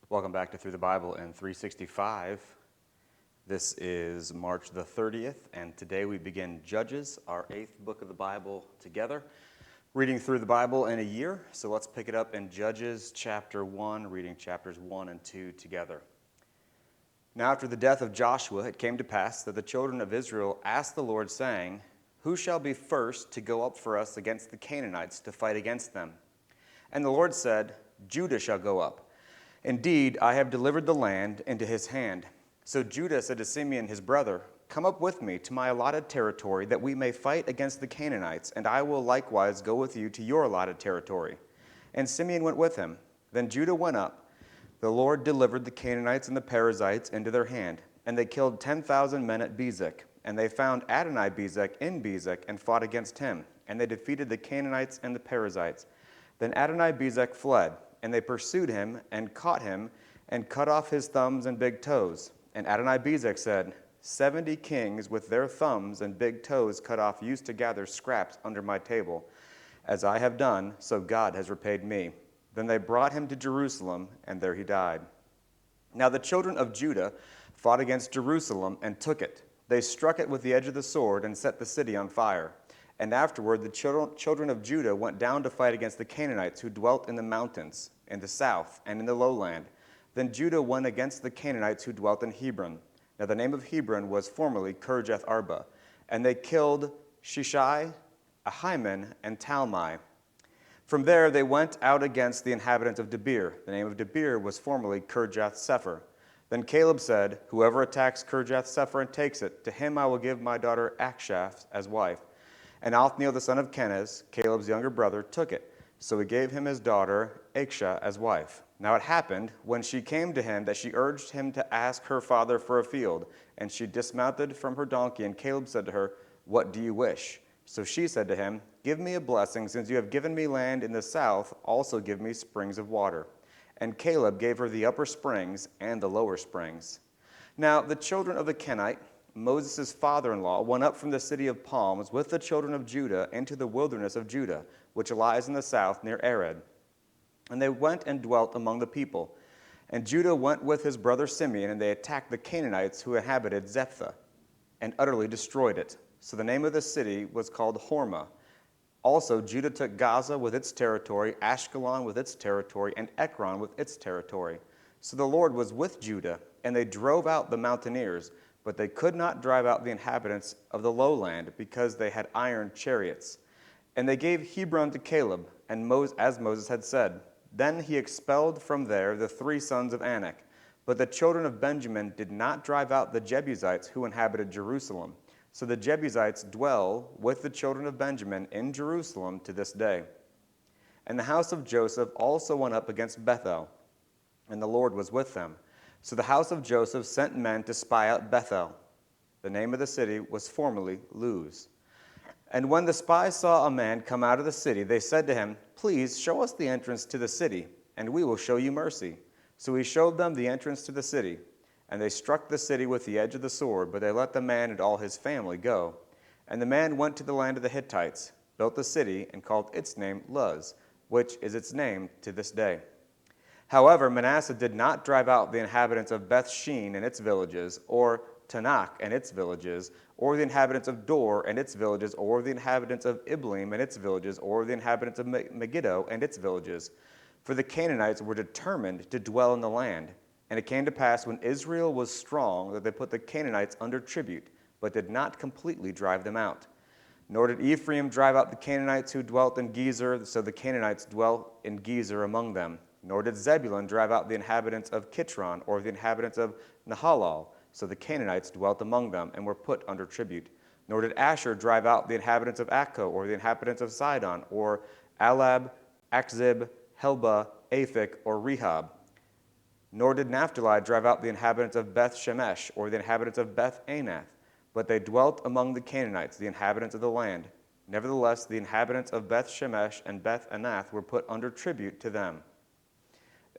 Welcome back to Through the Bible in 365. This is March the 30th, and today we begin Judges, our 8th book of the Bible, together, reading through the Bible in a year. So let's pick it up in Judges chapter 1, reading chapters 1 and 2 together. Now after the death of Joshua, it came to pass that the children of Israel asked the Lord, saying, "Who shall be first to go up for us against the Canaanites to fight against them?" And the Lord said, "Judah shall go up. Indeed, I have delivered the land into his hand." So Judah said to Simeon his brother, "Come up with me to my allotted territory, that we may fight against the Canaanites, and I will likewise go with you to your allotted territory." And Simeon went with him. Then Judah went up. The Lord delivered the Canaanites and the Perizzites into their hand, and they killed 10,000 men at Bezek. And they found Adoni-Bezek in Bezek and fought against him, and they defeated the Canaanites and the Perizzites. Then Adoni-Bezek fled, and they pursued him and caught him and cut off his thumbs and big toes. And Adoni-Bezek said, 70 kings with their thumbs and big toes cut off used to gather scraps under my table. As I have done, so God has repaid me. Then they brought him to Jerusalem, and there he died. Now the children of Judah fought against Jerusalem and took it. They struck it with the edge of the sword and set the city on fire. And afterward the children of Judah went down to fight against the Canaanites who dwelt in the mountains, in the south, and in the lowland. Then Judah went against the Canaanites who dwelt in Hebron. Now the name of Hebron was formerly Kirjath Arba. And they killed Shishai, Ahiman, and Talmai. From there they went out against the inhabitants of Debir. The name of Debir was formerly Kirjath Sepher. Then Caleb said, "Whoever attacks Kirjath Sepher and takes it, to him I will give my daughter Akshaph as wife." And Othniel the son of Kenaz, Caleb's younger brother, took it. So he gave him his daughter Akshah as wife. Now it happened, when she came to him, that she urged him to ask her father for a field. And she dismounted from her donkey, and Caleb said to her, "What do you wish?" So she said to him, "Give me a blessing, since you have given me land in the south, also give me springs of water." And Caleb gave her the upper springs and the lower springs. Now the children of the Kenite, Moses' father-in-law, went up from the city of palms with the children of Judah into the wilderness of Judah, which lies in the south near Arad. And they went and dwelt among the people. And Judah went with his brother Simeon, and they attacked the Canaanites who inhabited Zephath, and utterly destroyed it. So the name of the city was called Hormah. Also Judah took Gaza with its territory, Ashkelon with its territory, and Ekron with its territory. So the Lord was with Judah, and they drove out the mountaineers, but they could not drive out the inhabitants of the lowland, because they had iron chariots. And they gave Hebron to Caleb, and as Moses had said. Then he expelled from there the 3 sons of Anak. But the children of Benjamin did not drive out the Jebusites who inhabited Jerusalem. So the Jebusites dwell with the children of Benjamin in Jerusalem to this day. And the house of Joseph also went up against Bethel, and the Lord was with them. So the house of Joseph sent men to spy out Bethel. The name of the city was formerly Luz. And when the spies saw a man come out of the city, they said to him, "Please show us the entrance to the city, and we will show you mercy." So he showed them the entrance to the city. And they struck the city with the edge of the sword, but they let the man and all his family go. And the man went to the land of the Hittites, built the city, and called its name Luz, which is its name to this day. However, Manasseh did not drive out the inhabitants of Beth-shean and its villages, or Tanakh and its villages, or the inhabitants of Dor and its villages, or the inhabitants of Iblim and its villages, or the inhabitants of Megiddo and its villages. For the Canaanites were determined to dwell in the land. And it came to pass, when Israel was strong, that they put the Canaanites under tribute, but did not completely drive them out. Nor did Ephraim drive out the Canaanites who dwelt in Gezer, so the Canaanites dwelt in Gezer among them. Nor did Zebulun drive out the inhabitants of Kitron, or the inhabitants of Nahalal, so the Canaanites dwelt among them, and were put under tribute. Nor did Asher drive out the inhabitants of Akko, or the inhabitants of Sidon, or Alab, Akzib, Helba, Aphik, or Rehob. Nor did Naphtali drive out the inhabitants of Beth-Shemesh, or the inhabitants of Beth-Anath, but they dwelt among the Canaanites, the inhabitants of the land. Nevertheless, the inhabitants of Beth-Shemesh and Beth-Anath were put under tribute to them.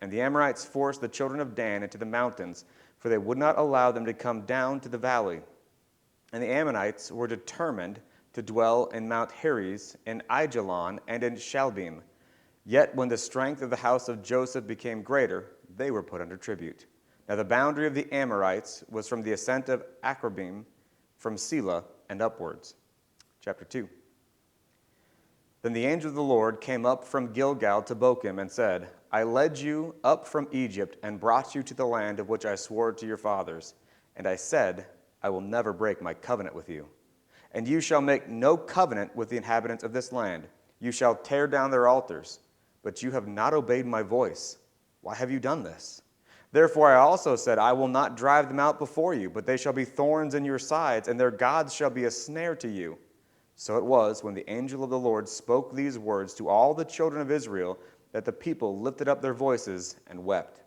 And the Amorites forced the children of Dan into the mountains, for they would not allow them to come down to the valley. And the Ammonites were determined to dwell in Mount Heres, in Aijalon, and in Shalbim. Yet when the strength of the house of Joseph became greater, they were put under tribute. Now the boundary of the Amorites was from the ascent of Akrabim, from Selah and upwards. Chapter 2. Then the angel of the Lord came up from Gilgal to Bochim and said, I led you up from Egypt and brought you to the land of which I swore to your fathers. And I said, I will never break my covenant with you. And you shall make no covenant with the inhabitants of this land. You shall tear down their altars. But you have not obeyed my voice. Why have you done this? Therefore I also said, I will not drive them out before you, but they shall be thorns in your sides, and their gods shall be a snare to you. So it was, when the angel of the Lord spoke these words to all the children of Israel, that the people lifted up their voices and wept.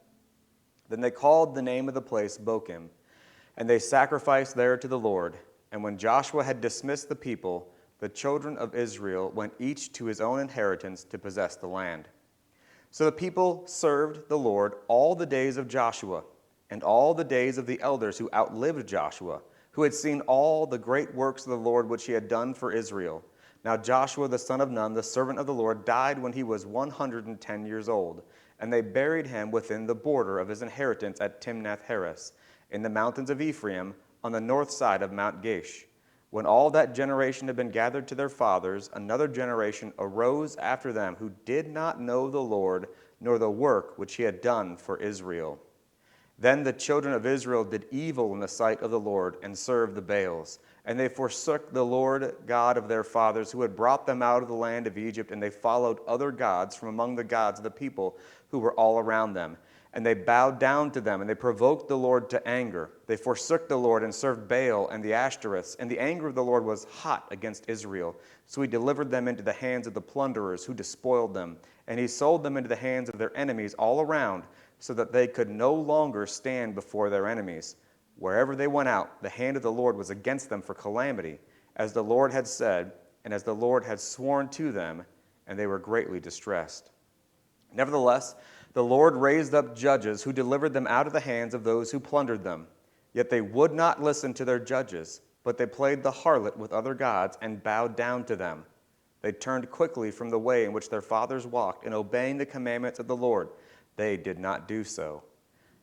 Then they called the name of the place Bochim, and they sacrificed there to the Lord. And when Joshua had dismissed the people, the children of Israel went each to his own inheritance to possess the land. So the people served the Lord all the days of Joshua, and all the days of the elders who outlived Joshua, who had seen all the great works of the Lord which he had done for Israel. Now Joshua the son of Nun, the servant of the Lord, died when he was 110 years old, and they buried him within the border of his inheritance at Timnath-Heres, in the mountains of Ephraim, on the north side of Mount Gaish. When all that generation had been gathered to their fathers, another generation arose after them who did not know the Lord, nor the work which he had done for Israel. Then the children of Israel did evil in the sight of the Lord and served the Baals. And they forsook the Lord God of their fathers, who had brought them out of the land of Egypt, and they followed other gods from among the gods of the people who were all around them. And they bowed down to them, and they provoked the Lord to anger. They forsook the Lord and served Baal and the Ashtoreths. And the anger of the Lord was hot against Israel. So he delivered them into the hands of the plunderers who despoiled them. And he sold them into the hands of their enemies all around, so that they could no longer stand before their enemies. Wherever they went out, the hand of the Lord was against them for calamity, as the Lord had said, and as the Lord had sworn to them, and they were greatly distressed. Nevertheless, the Lord raised up judges who delivered them out of the hands of those who plundered them. Yet they would not listen to their judges, but they played the harlot with other gods and bowed down to them. They turned quickly from the way in which their fathers walked, in obeying the commandments of the Lord. They did not do so.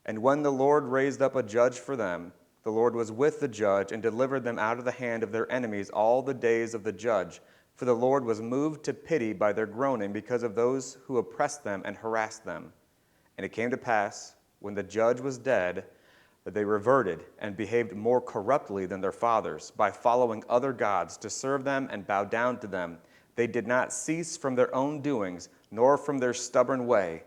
And when the Lord raised up a judge for them, the Lord was with the judge and delivered them out of the hand of their enemies all the days of the judge. For the Lord was moved to pity by their groaning because of those who oppressed them and harassed them. And it came to pass, when the judge was dead, that they reverted and behaved more corruptly than their fathers, by following other gods to serve them and bow down to them. They did not cease from their own doings, nor from their stubborn way.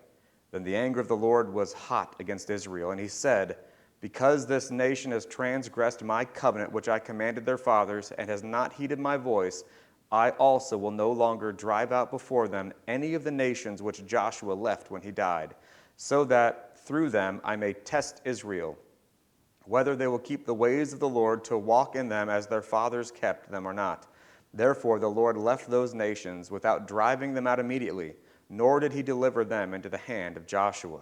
Then the anger of the Lord was hot against Israel, and he said, Because this nation has transgressed my covenant which I commanded their fathers, and has not heeded my voice, I also will no longer drive out before them any of the nations which Joshua left when he died, so that through them I may test Israel, whether they will keep the ways of the Lord to walk in them as their fathers kept them or not. Therefore the Lord left those nations without driving them out immediately, nor did he deliver them into the hand of Joshua.